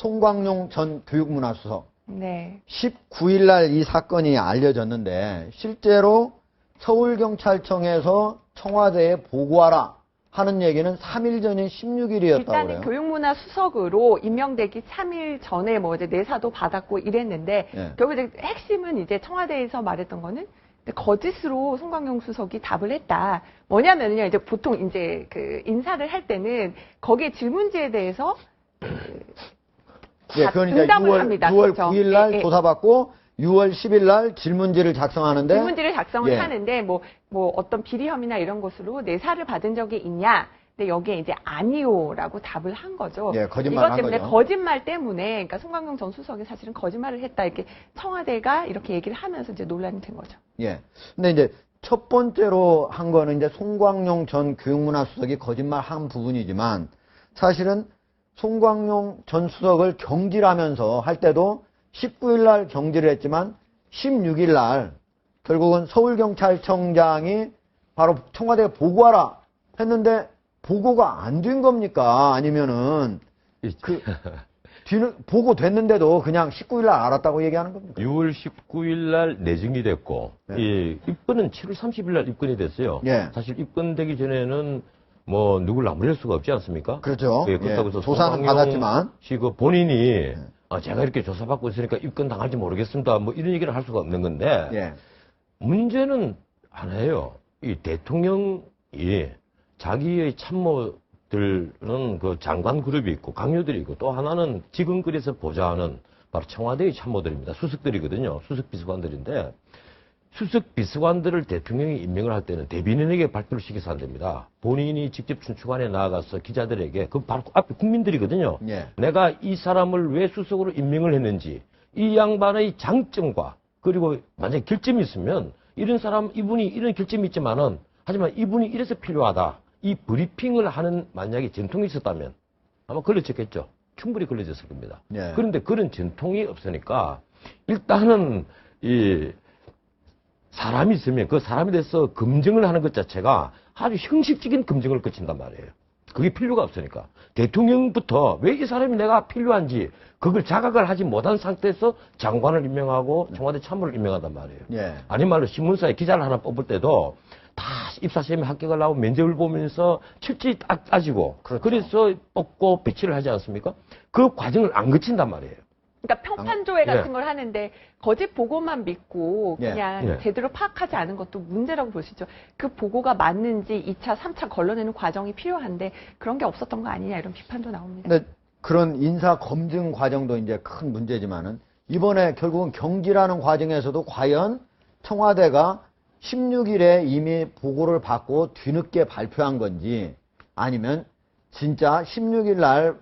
송광용 전 교육문화수석. 네. 19일 날 이 사건이 알려졌는데 실제로 서울경찰청에서 청와대에 보고하라 하는 얘기는 3일 전인 16일이었다고 일단은 그래요. 교육문화 수석으로 임명되기 3일 전에 뭐 이제 내사도 받았고 이랬는데 예. 결국 이제 핵심은 이제 청와대에서 말했던 거는 거짓으로 송광용 수석이 답을 했다. 뭐냐면요, 이제 보통 이제 그 인사를 할 때는 거기에 질문지에 대해서 예, 그건 이제 응답을 6월, 합니다. 6월 그렇죠? 9일 날 예, 예. 조사받고 6월 10일 날 질문지를 작성하는데 질문지를 작성을 예. 하는데 뭐 어떤 비리 혐의나 이런 것으로 내사를 받은 적이 있냐? 근데 여기에 이제 아니요라고 답을 한 거죠. 예, 거짓말 이것 한 때문에 거죠. 거짓말 때문에 그러니까 송광용 전 수석이 사실은 거짓말을 했다 이렇게 청와대가 이렇게 얘기를 하면서 이제 논란이 된 거죠. 예. 근데 이제 첫 번째로 한 거는 이제 송광용 전 교육문화수석이 거짓말 한 부분이지만 사실은 송광용 전 수석을 경질하면서 할 때도 19일 날 경질을 했지만 16일 날 결국은 서울경찰청장이 바로 청와대에 보고하라 했는데 보고가 안 된 겁니까? 아니면은 그 뒤는 보고됐는데도 그냥 19일 날 알았다고 얘기하는 겁니까? 6월 19일 날 내정이 됐고, 네. 이 입건은 7월 30일 날 입건이 됐어요. 예. 사실 입건되기 전에는 뭐 누굴 나무랄 수가 없지 않습니까? 그렇죠. 예, 그렇다고 해서 조사는 송광용 받았지만 씨 그 본인이 제가 이렇게 조사받고 있으니까 입건 당할지 모르겠습니다. 뭐 이런 얘기를 할 수가 없는 건데 예. 문제는 하나예요. 이 대통령이 자기의 참모들은 그 장관 그룹이 있고 강요들이 있고 또 하나는 지금거리에서 보좌하는 바로 청와대의 참모들입니다. 수석들이거든요. 수석 비서관들인데 수석 비서관들을 대통령이 임명을 할 때는 대변인에게 발표를 시켜서 안 됩니다. 본인이 직접 춘추관에 나아가서 기자들에게 그 바로 앞에 국민들이거든요. 예. 내가 이 사람을 왜 수석으로 임명을 했는지 이 양반의 장점과 그리고 만약에 결점이 있으면 이런 사람 이분이 이런 결점이 있지만은 하지만 이분이 이래서 필요하다. 이 브리핑을 하는 만약에 전통이 있었다면 아마 걸러졌겠죠. 충분히 걸러졌을 겁니다. 예. 그런데 그런 전통이 없으니까 일단은 이 사람이 있으면 그 사람에 대해서 검증을 하는 것 자체가 아주 형식적인 검증을 거친단 말이에요. 그게 필요가 없으니까. 대통령부터 왜 이 사람이 내가 필요한지 그걸 자각을 하지 못한 상태에서 장관을 임명하고 청와대 참모를 임명한단 말이에요. 예. 아니 말로 신문사에 기자를 하나 뽑을 때도 다 입사시험에 합격을 하고 면접을 보면서 철저히 따지고 그렇죠. 그래서 뽑고 배치를 하지 않습니까? 그 과정을 안 거친단 말이에요. 그러니까 평판조회 같은 예. 걸 하는데 거짓 보고만 믿고 예. 그냥 예. 제대로 파악하지 않은 것도 문제라고 보시죠. 그 보고가 맞는지 2차, 3차 걸러내는 과정이 필요한데 그런 게 없었던 거 아니냐 이런 비판도 나옵니다. 근데 그런 인사 검증 과정도 이제 큰 문제지만은 이번에 결국은 경질하는 과정에서도 과연 청와대가 16일에 이미 보고를 받고 뒤늦게 발표한 건지 아니면 진짜 16일 날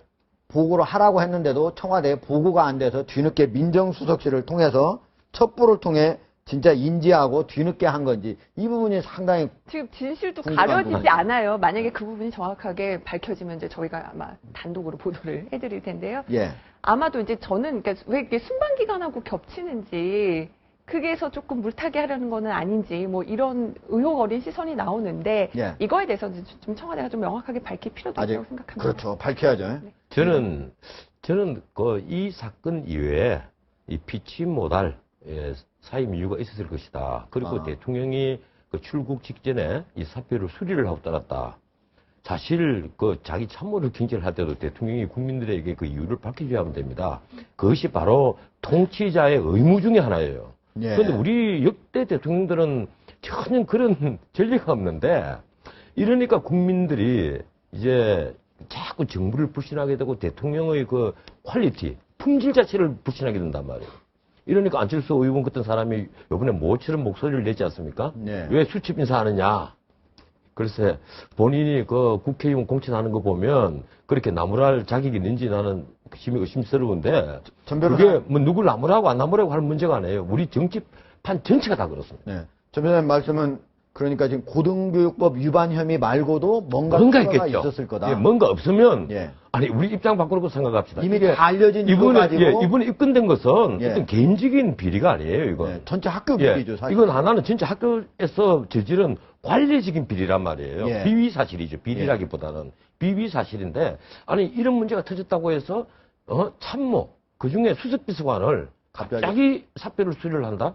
보고를 하라고 했는데도 청와대에 보고가 안 돼서 뒤늦게 민정수석실을 통해서 첩보를 통해 진짜 인지하고 뒤늦게 한 건지 이 부분이 상당히 지금 진실도 궁금한 가려지지 부분이죠. 않아요. 만약에 그 부분이 정확하게 밝혀지면 이제 저희가 아마 단독으로 보도를 해드릴 텐데요. 예. 아마도 이제 저는 그러니까 왜 이게 순방기간하고 겹치는지 그게서 조금 물타기 하려는 거는 아닌지 뭐 이런 의혹 어린 시선이 나오는데 예. 이거에 대해서 좀 청와대가 좀 명확하게 밝힐 필요도 아직 있다고 생각합니다. 그렇죠. 밝혀야죠. 저는 그 이 사건 이외에 이 피치 모달 사임 이유가 있었을 것이다. 그리고 대통령이 그 출국 직전에 이 사표를 수리를 하고 떠났다. 사실 그 자기 참모를 경질할 때도 대통령이 국민들에게 그 이유를 밝혀줘야 하면 됩니다. 그것이 바로 통치자의 의무 중에 하나예요. 예. 그런데 우리 역대 대통령들은 전혀 그런 전례가 없는데 이러니까 국민들이 이제 자꾸 정부를 불신하게 되고 대통령의 그 퀄리티, 품질 자체를 불신하게 된단 말이에요. 이러니까 안철수 의원 같은 사람이 이번에 모처럼 목소리를 냈지 않습니까? 네. 왜 수첩 인사하느냐? 그래서 본인이 그 국회의원 공천하는 거 보면 그렇게 나무랄 자격이 있는지 나는 심히 의심스러운데 전 변호사- 그게 뭐 누굴 나무라고 안 나무라고 할 문제가 아니에요. 우리 정치판 전체가 다 그렇습니다. 네. 전 변호사님 말씀은 그러니까 지금 고등교육법 위반 혐의 말고도 뭔가 뭔가 특허가 있겠죠. 있었을 거다. 예, 뭔가 없으면 예. 아니 우리 입장 바꾸고 생각합시다. 이미 이게 다 알려진 이거 이번에 가지고 이번에 입건된 것은 예. 어떤 개인적인 비리가 아니에요. 이건 네, 전체 학교 예, 비리죠. 사실. 이건 하나는 진짜 학교에서 저지른 관리적인 비리란 말이에요. 예. 비위 사실이죠. 비리라기보다는 비위 사실인데 아니 이런 문제가 터졌다고 해서 참모, 그 중에 수석비서관을 갑자기 사표를 수리를 한다?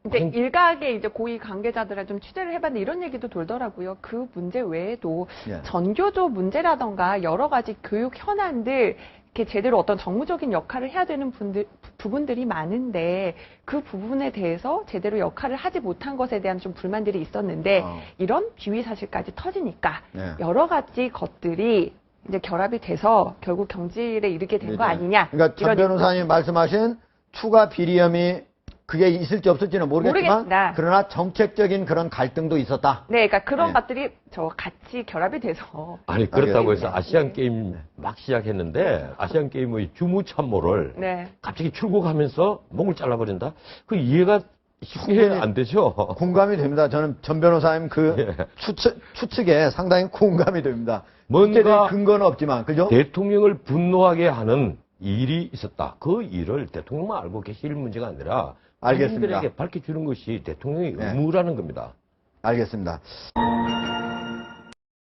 이제 일각의 이제 고위 관계자들을 좀 취재를 해봤는데 이런 얘기도 돌더라고요. 그 문제 외에도 예. 전교조 문제라던가 여러 가지 교육 현안들 이렇게 제대로 어떤 정무적인 역할을 해야 되는 부분들이 많은데 그 부분에 대해서 제대로 역할을 하지 못한 것에 대한 좀 불만들이 있었는데 이런 비위 사실까지 터지니까 예. 여러 가지 것들이 이제 결합이 돼서 결국 경질에 이르게 된 거 네. 아니냐. 그러니까 전 이런 변호사님 말씀하신 추가 비리 혐의 그게 있을지 없을지는 모르겠지만 모르겠습니다. 그러나 정책적인 그런 갈등도 있었다. 네, 그러니까 그런 네. 것들이 같이 결합이 돼서 아니, 그렇다고 알겠습니다. 해서 아시안게임 막 시작했는데, 아시안게임의 주무참모를 네. 갑자기 출국하면서 목을 잘라버린다? 그 이해가 쉽게 안 되죠? 공감이 됩니다. 저는 전 변호사님 그 예. 추측에 상당히 공감이 됩니다. 뭔가 구체적인 근거는 없지만, 그죠? 대통령을 분노하게 하는 일이 있었다. 그 일을 대통령만 알고 계실 문제가 아니라 알겠습니다. 국민들에게 밝혀주는 것이 대통령의 네. 의무라는 겁니다. 알겠습니다.